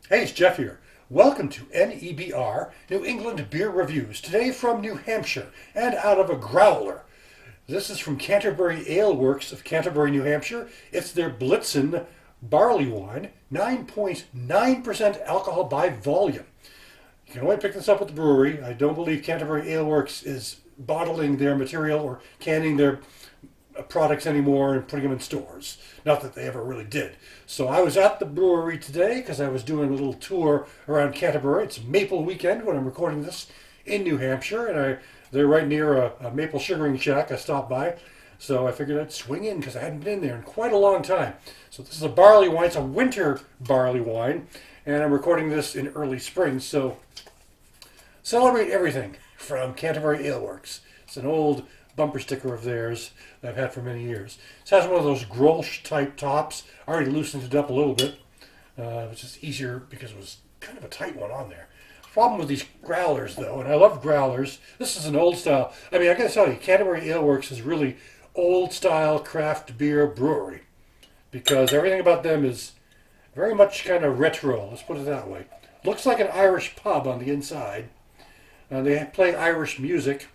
Hey, it's Jeff here. Welcome to NEBR, New England Beer Reviews. Today from New Hampshire and out of a growler. This is from Canterbury Aleworks of Canterbury, New Hampshire. It's their Blitzen Barleywine, 9.9% alcohol by volume. You can only pick this up at the brewery. I don't believe Canterbury Aleworks is bottling their material or canning their products anymore and putting them in stores. Not that they ever really did. So I was at the brewery today because I was doing a little tour around Canterbury. It's Maple Weekend when I'm recording this in New Hampshire, and they're right near a maple sugaring shack I stopped by. So I figured I'd swing in because I hadn't been there in quite a long time. So this is a barley wine. It's a winter barley wine, and I'm recording this in early spring. So celebrate everything from Canterbury Aleworks. It's an old bumper sticker of theirs that I've had for many years. It has one of those Grolsch type tops. I already loosened it up a little bit. It was just easier because it was kind of a tight one on there. Problem with these growlers though, and I love growlers. This is an old style. I mean, I gotta tell you, Canterbury Aleworks is really old style craft beer brewery because everything about them is very much kind of retro. Let's put it that way. Looks like an Irish pub on the inside. They play Irish music.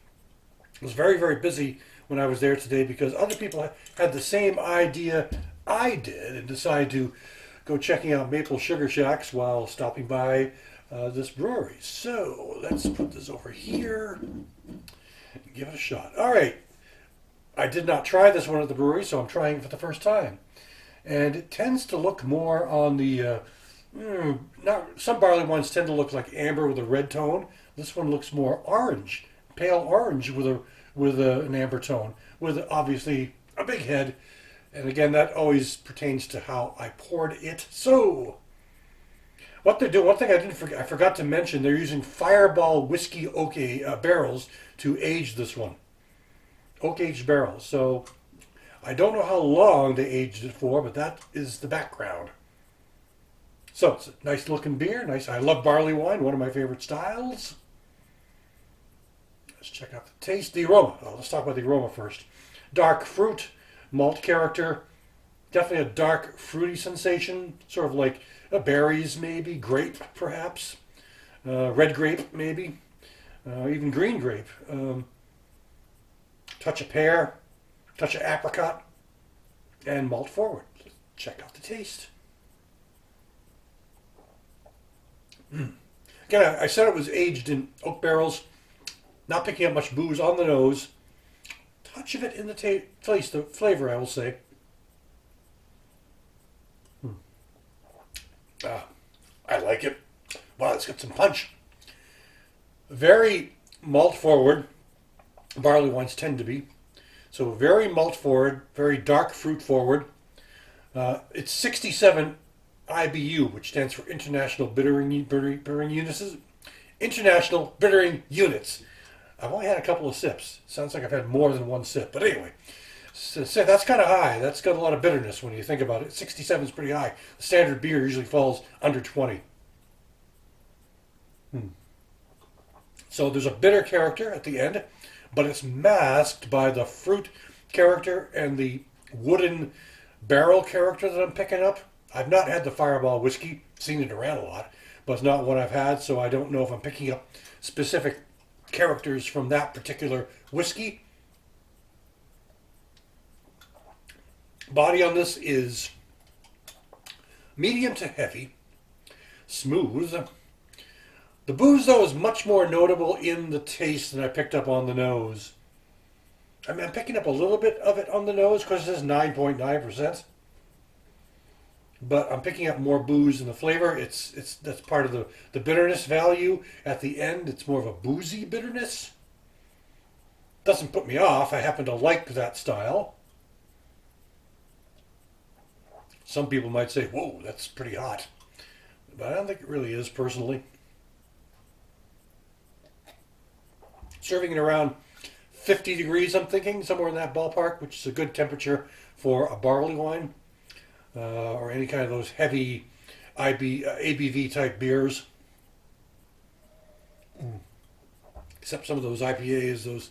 I was very, very busy when I was there today because other people had the same idea I did and decided to go checking out maple sugar shacks while stopping by this brewery. So let's put this over here and give it a shot. All right. I did not try this one at the brewery, so I'm trying it for the first time. And it tends to look more on the, some barley wines tend to look like amber with a red tone. This one looks more orange, pale orange with an amber tone, with obviously a big head. And again, that always pertains to how I poured it. So, what they're doing, one thing I forgot to mention, they're using Fireball whiskey oak barrels to age this one. Oak aged barrels. So, I don't know how long they aged it for, but that is the background. So, it's a nice looking beer. Nice. I love barley wine, one of my favorite styles. Let's check out the taste. The aroma. Oh, let's talk about the aroma first. Dark fruit, malt character. Definitely a dark fruity sensation. Sort of like berries maybe. Grape perhaps. Red grape maybe. Even green grape. Touch of pear. Touch of apricot. And malt forward. Let's check out the taste. Again, I said it was aged in oak barrels. Not picking up much booze on the nose. Touch of it in the taste, the flavor, I will say. I like it. Wow, it's got some punch. Very malt forward. Barley wines tend to be. So very malt forward, very dark fruit forward. It's 67 IBU, which stands for International Bittering Units. International Bittering Units. I've only had a couple of sips. Sounds like I've had more than one sip. But anyway, so that's kind of high. That's got a lot of bitterness when you think about it. 67 is pretty high. The standard beer usually falls under 20. So there's a bitter character at the end, but it's masked by the fruit character and the wooden barrel character that I'm picking up. I've not had the Fireball whiskey, seen it around a lot, but it's not one I've had, so I don't know if I'm picking up specific characters from that particular whiskey. Body on this is medium to heavy, smooth. The booze, though, is much more notable in the taste than I picked up on the nose. I mean, I'm picking up a little bit of it on the nose because it says 9.9%. But I'm picking up more booze in the flavor. That's part of the bitterness value at the end. It's more of a boozy bitterness. Doesn't put me off. I happen to like that style. Some people might say, whoa, that's pretty hot. But I don't think it really is, personally. Serving it around 50 degrees, I'm thinking, somewhere in that ballpark, which is a good temperature for a barley wine. Or any kind of those heavy ABV type beers. Except some of those IPAs, those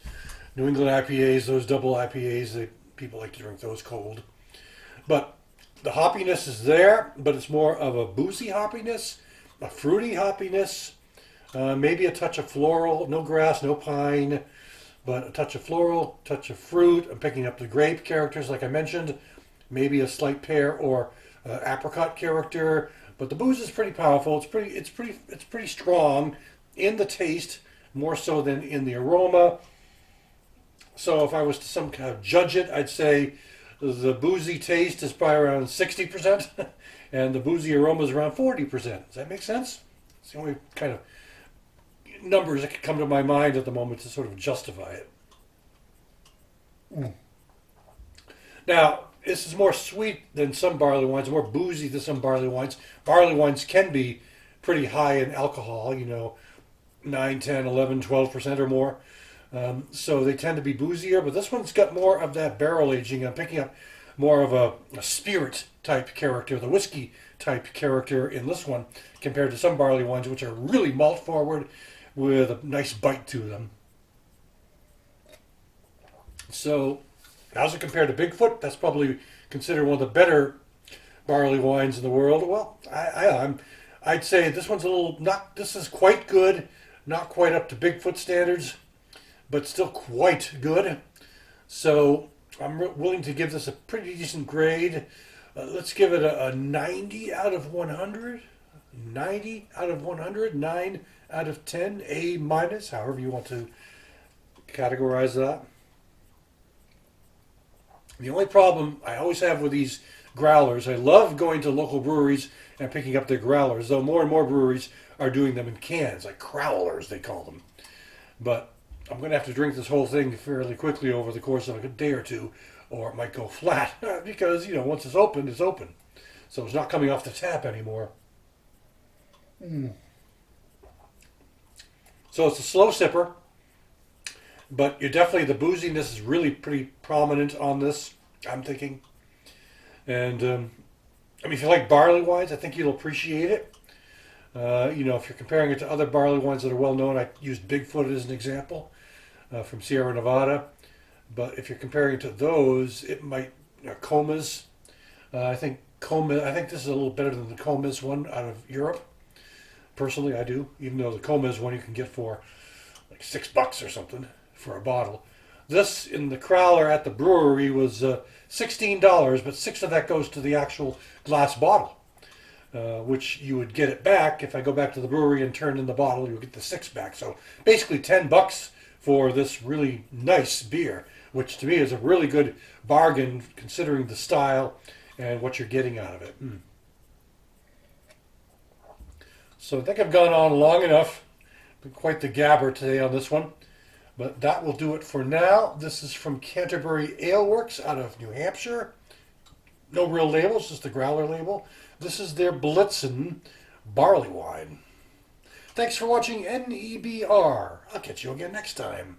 New England IPAs, those double IPAs, people like to drink those cold. But the hoppiness is there, but it's more of a boozy hoppiness a fruity hoppiness, maybe a touch of floral, no grass, no pine, but a touch of floral, touch of fruit. I'm picking up the grape characters like I mentioned, maybe a slight pear or apricot character. But the booze is pretty powerful. It's pretty strong in the taste, more so than in the aroma. So if I was to some kind of judge it, I'd say the boozy taste is probably around 60%, and the boozy aroma is around 40%. Does that make sense? It's the only kind of numbers that could come to my mind at the moment to sort of justify it. Now, this is more sweet than some barley wines, more boozy than some barley wines. Barley wines can be pretty high in alcohol, 9, 10, 11, 12% or more. So they tend to be boozier, but this one's got more of that barrel aging. I'm picking up more of a spirit type character, the whiskey type character in this one, compared to some barley wines, which are really malt forward with a nice bite to them. So, how's it compared to Bigfoot? That's probably considered one of the better barley wines in the world. Well, I'd say this one's a little not. This is quite good, not quite up to Bigfoot standards, but still quite good. So I'm willing to give this a pretty decent grade. Let's give it a 90 out of 100. 90 out of 100. 9 out of 10. A minus, however you want to categorize that. The only problem I always have with these growlers, I love going to local breweries and picking up their growlers, though more and more breweries are doing them in cans, like crowlers they call them. But I'm going to have to drink this whole thing fairly quickly over the course of a day or two, or it might go flat, because, once it's open, it's open. So it's not coming off the tap anymore. So it's a slow sipper, but the booziness is really pretty prominent on this, I'm thinking. And, if you like barley wines, I think you'll appreciate it. If you're comparing it to other barley wines that are well known, I used Bigfoot as an example from Sierra Nevada. But if you're comparing it to those, it might, Comas. I think this is a little better than the Comas one out of Europe. Personally, I do, even though the Comas one you can get for like $6 or something for a bottle. This in the crowler at the brewery was $16, but 6 of that goes to the actual glass bottle, which you would get it back if I go back to the brewery and turn in the bottle. You'll get the 6 back. So basically $10 for this really nice beer, which to me is a really good bargain considering the style and what you're getting out of it. So I think I've gone on long enough. Been quite the gabber today on this one. But that will do it for now. This is from Canterbury Aleworks out of New Hampshire. No real labels, just the growler label. This is their Blitzen Barleywine. Thanks for watching NEBR. I'll catch you again next time.